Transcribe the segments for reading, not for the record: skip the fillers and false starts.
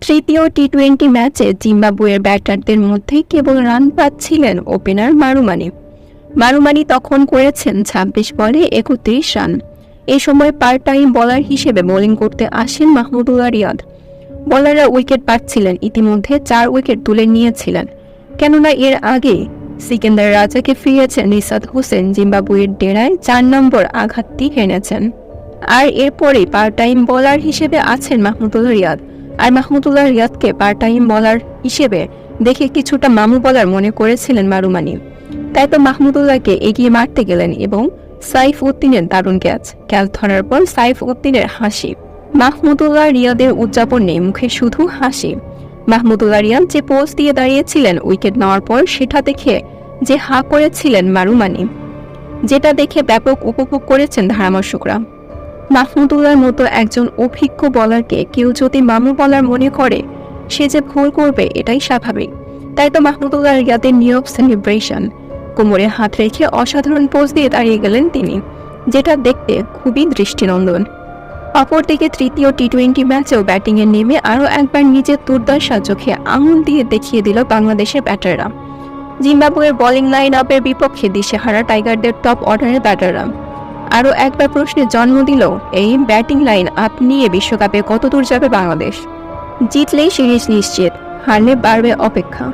তৃতীয় টি-20 ম্যাচে জিম্বাবুয়ের ব্যাটারদের মধ্যে কেবল রান পাচ্ছিলেন ওপেনার মারুমানি তখন করেছেন ২৬ বলে ৩১ রান। এই সময় পার্ট টাইম বোলার হিসেবে বোলিং করতে আসেন মাহমুদুল্লাহ রিয়াদ। বোলাররা উইকেট পাচ্ছিলেন, ইতিমধ্যে ৪ উইকেট তুলে নিয়েছিলেন, কেননা এর আগে সিকান্দার রাজাকে ফিরিয়েছেন রিশাদ হোসেন, জিম্বাবুয়ের ডেরায় ৪ নম্বর আঘাতটি হেনেছেন। আর এরপরেই পার্ট টাইম বোলার হিসেবে আছেন মাহমুদুল্লাহ রিয়াদ। আর মাহমুদুল্লাহ রিয়াদকে পার্ট টাইম বোলার হিসেবে দেখে কিছুটা মামু বোলার মনে করেছিলেন মারুমানি। তাই তো মাহমুদুল্লাহকে এগিয়ে মারতে গেলেন এবং সাইফ উদ্দিনের দারুণ ক্যাচ ধরার পর সাইফ উদ্দিনের হাসি। মাহমুদুল্লাহ রিয়াদের উদযাপন নেই, মুখে শুধু হাসি। মাহমুদুল্লাহ রিয়াদ যে পোজ দিয়ে দাঁড়িয়েছিলেন উইকেট নেওয়ার পর, সেটা দেখে যে হা করেছিলেন মারুমানি, যেটা দেখে ব্যাপক উপভোগ করেছেন ধারামর্শকরা। মাহমুদুল্লাহর মতো একজন অভিজ্ঞ বোলারকে কেউ যদি মামু বোলার মনে করে, সে যে ভুল করবে এটাই স্বাভাবিক। তাই তো মাহমুদুল্লাহ রিয়াদের নীরব সেলিব্রেশন, কোমরে হাত রেখে অসাধারণ পোজ দিয়ে দাঁড়িয়ে গেলেন তিনি, যেটা দেখতে খুবই দৃষ্টিনন্দন। অপরদিকে তৃতীয় টি-20 ম্যাচেও ব্যাটিংয়ে নেমে আরও একবার নিজের দুর্দশা চোখে আঙুল দিয়ে দেখিয়ে দিল বাংলাদেশের ব্যাটাররা। জিম্বাবুয়ের বোলিং লাইন আপের বিপক্ষে দিশেহারা টাইগারদের টপ অর্ডারের ব্যাটাররা আরও একবার প্রশ্নের জন্ম দিল, এই ব্যাটিং লাইন আপ নিয়ে বিশ্বকাপে কতদূর যাবে বাংলাদেশ। জিতলেই সিরিজ নিশ্চিত, হারলে বাড়বে অপেক্ষা।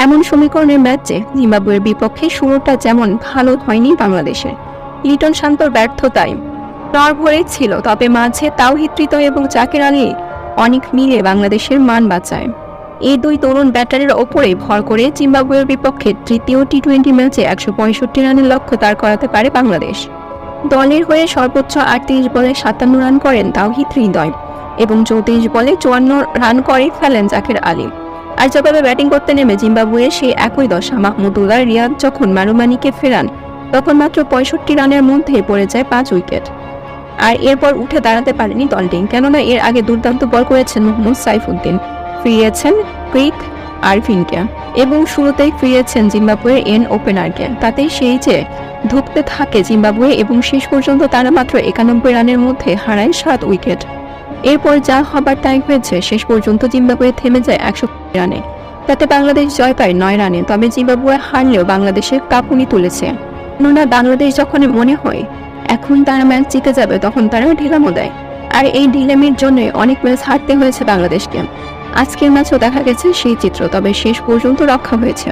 এমন সমীকরণের ম্যাচে জিম্বাবুয়ের বিপক্ষে শুরুটা যেমন ভালো হয়নি বাংলাদেশের। লিটন শান্তর ব্যর্থতায় নড়বড়ে ছিল, তবে মাঝে তাওহিদ হৃদয় এবং জাকের আলী অনেক মিলে বাংলাদেশের মান বাঁচায়। এই দুই তরুণ ব্যাটারের ওপরে ভর করে জিম্বাবুয়ের বিপক্ষে তৃতীয় টি-20 ম্যাচে ১৬৫ রানের লক্ষ্য দাঁড় করাতে পারে বাংলাদেশ। দলের হয়ে সর্বোচ্চ ৩৮ বলে ৫৭ রান করেন তাওহিদ হৃদয় এবং ৩৪ বলে ৫৪ রান করে ফেলেন জাকের আলী। আর জবাবে ব্যাটিং করতে নেমে জিম্বাবুয়ের সেই একই দশা। মাহমুদুল্লাহ রিয়াদ যখন মারুমানিকে ফেরান, তখন মাত্র ৬৫ রানের মধ্যে পড়ে যায় ৫ উইকেট। আর এরপর উঠে দাঁড়াতে পারেনি দলটি, কেননা এর আগে দুর্দান্ত বল করেছেন মোহাম্মদ সাইফ উদ্দিন, ফিরিয়েছেন ক্রিক আরভিনকে এবং শুরুতেই ফিরিয়েছেন জিম্বাবুয়ের ওপেনারকে। তাতেই সেই যে ধুঁকতে থাকে জিম্বাবুয়ে এবং শেষ পর্যন্ত তারা মাত্র ৯১ রানের মধ্যে হারায় ৭ উইকেট। এরপর যা হবার তাই হয়েছে, শেষ পর্যন্ত জিম্বাবুয়ে থেমে যায় ১০০ রানে। তাতে বাংলাদেশ জয় পায় ৯ রানে। তবে জিম্বাবুয়ে হারলেও বাংলাদেশের কাঁপুনি তুলেছে, কেননা বাংলাদেশ যখন মনে হয় এখন তারা ম্যাচ জিতে যাবে, তখন তারা ঢিলামো দেয়। আর এই ঢিলামির জন্য অনেক ম্যাচ হারতে হয়েছে বাংলাদেশকে। আজকের ম্যাচও দেখা গেছে সেই চিত্র, তবে শেষ পর্যন্ত রক্ষা হয়েছে।